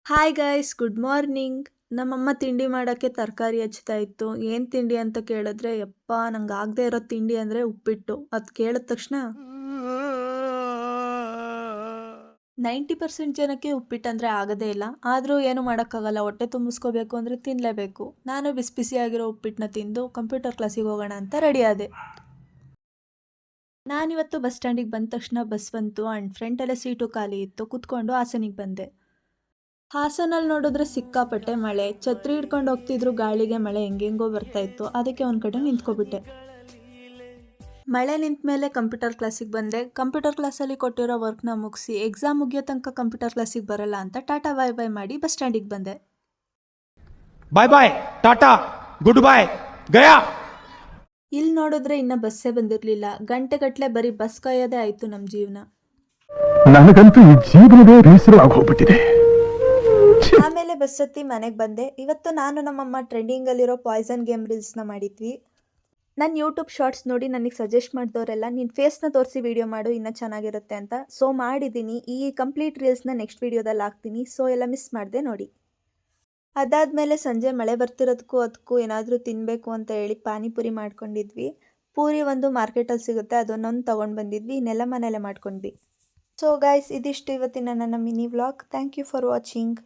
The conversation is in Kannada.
Hi guys, good morning. ನಮ್ಮಮ್ಮ ತಿಂಡಿ ಮಾಡೋಕ್ಕೆ ತರಕಾರಿ ಹೆಚ್ಚುತ್ತಾ ಇತ್ತು. ಏನು ತಿಂಡಿ ಅಂತ ಕೇಳಿದ್ರೆ, ಯಪ್ಪ ನಂಗೆ ಆಗದೆ ಇರೋ ತಿಂಡಿ ಅಂದರೆ ಉಪ್ಪಿಟ್ಟು. ಅದು ಕೇಳಿದ ತಕ್ಷಣ 90% ಜನಕ್ಕೆ ಉಪ್ಪಿಟ್ಟು ಅಂದರೆ ಆಗೋದೇ ಇಲ್ಲ. ಆದರೂ ಏನು ಮಾಡೋಕ್ಕಾಗಲ್ಲ, ಹೊಟ್ಟೆ ತುಂಬಿಸ್ಕೋಬೇಕು ಅಂದರೆ ತಿನ್ನಲೇಬೇಕು. ನಾನು ಬಿಸಿ ಬಿಸಿಯಾಗಿರೋ ಉಪ್ಪಿಟ್ಟನ್ನ ತಿಂದು ಕಂಪ್ಯೂಟರ್ ಕ್ಲಾಸಿಗೆ ಹೋಗೋಣ ಅಂತ ರೆಡಿ ಆದೆ. ನಾನಿವತ್ತು ಬಸ್ ಸ್ಟ್ಯಾಂಡಿಗೆ ಬಂದ ತಕ್ಷಣ ಬಸ್ ಬಂತು ಆ್ಯಂಡ್ ಫ್ರಂಟಲ್ಲೇ ಸೀಟು ಖಾಲಿ ಇತ್ತು. ಕೂತ್ಕೊಂಡು ಹಾಸನಿಗೆ ಬಂದೆ. ಹಾಸನಲ್ಲಿ ನೋಡಿದ್ರೆ ಸಿಕ್ಕಾಪಟ್ಟೆ ಮಳೆ. ಛತ್ರಿ ಹಿಡ್ಕೊಂಡು ಹೋಗ್ತಿದ್ರು, ಗಾಳಿಗೆ ಮಳೆ ಹೆಂಗೆಂಗೋ ಬರ್ತಾ ಇತ್ತು. ಅದಕ್ಕೆ ಒಂದು ಕಡೆ ನಿಂತ್ಕೊಬಿಟ್ಟೆ. ಮಳೆ ನಿಂತ ಮೇಲೆ ಕಂಪ್ಯೂಟರ್ ಕ್ಲಾಸಿಗೆ ಬಂದೆ. ಕಂಪ್ಯೂಟರ್ ಕ್ಲಾಸಲ್ಲಿ ಕೊಟ್ಟಿರೋ ವರ್ಕ್ನ ಮುಗಿಸಿ ಎಕ್ಸಾಮ್ ಮುಗಿಯೋ ತನಕ ಕಂಪ್ಯೂಟರ್ ಕ್ಲಾಸಿಗೆ ಬರಲ್ಲ ಅಂತ ಟಾಟಾ ಬಾಯ್ ಬಾಯ್ ಮಾಡಿ ಬಸ್ ಸ್ಟ್ಯಾಂಡಿಗೆ ಬಂದೆ. ಬಾಯ್ ಬಾಯ್ ಟಾಟಾ ಗುಡ್ ಬಾಯ್ ಗಯಾ. ಇಲ್ಲಿ ನೋಡಿದ್ರೆ ಇನ್ನ ಬಸ್ಸೇ ಬಂದಿರಲಿಲ್ಲ. ಗಂಟೆಗಟ್ಟಲೆ ಬರೀ ಬಸ್ ಕಾಯೋದೇ ಆಯಿತು ನಮ್ಮ ಜೀವನ. ನನಗಂತೂ ಈ ಜೀವನವೇ ಬೇಸರವಾಗಿ ಹೋಗ್ಬಿಟ್ಟಿದೆ. ಆಮೇಲೆ ಬಸ್ ಹತ್ತಿ ಮನೆಗೆ ಬಂದೆ. ಇವತ್ತು ನಾನು ನಮ್ಮಮ್ಮ ಟ್ರೆಂಡಿಂಗಲ್ಲಿರೋ ಪಾಯ್ಸನ್ ಗೇಮ್ ರೀಲ್ಸ್ನ ಮಾಡಿದ್ವಿ. ನನ್ನ ಯೂಟ್ಯೂಬ್ ಶಾರ್ಟ್ಸ್ ನೋಡಿ ನನಗೆ ಸಜೆಸ್ಟ್ ಮಾಡಿದವರೆಲ್ಲ ನಿನ್ನ ಫೇಸ್ನ ತೋರಿಸಿ ವಿಡಿಯೋ ಮಾಡು, ಇನ್ನೂ ಚೆನ್ನಾಗಿರುತ್ತೆ ಅಂತ. ಸೊ ಮಾಡಿದ್ದೀನಿ. ಈ ಕಂಪ್ಲೀಟ್ ರೀಲ್ಸ್ನ ನೆಕ್ಸ್ಟ್ ವಿಡಿಯೋದಲ್ಲಿ ಹಾಕ್ತೀನಿ. ಸೊ ಎಲ್ಲ ಮಿಸ್ ಮಾಡಿದೆ ನೋಡಿ. ಅದಾದಮೇಲೆ ಸಂಜೆ ಮಳೆ ಬರ್ತಿರೋದಕ್ಕೂ ಅದಕ್ಕೂ ಏನಾದರೂ ತಿನ್ನಬೇಕು ಅಂತ ಹೇಳಿ ಪಾನಿಪುರಿ ಮಾಡ್ಕೊಂಡಿದ್ವಿ. ಪೂರಿ ಒಂದು ಮಾರ್ಕೆಟಲ್ಲಿ ಸಿಗುತ್ತೆ, ಅದನ್ನೊಂದು ತೊಗೊಂಡು ಬಂದಿದ್ವಿ. ಇನ್ನೆಲ್ಲ ಮನೇಲೆ ಮಾಡ್ಕೊಂಡ್ವಿ. ಸೊ ಗೈಸ್, ಇದಿಷ್ಟು ಇವತ್ತಿನ ನನ್ನ mini vlog. Thank you for watching.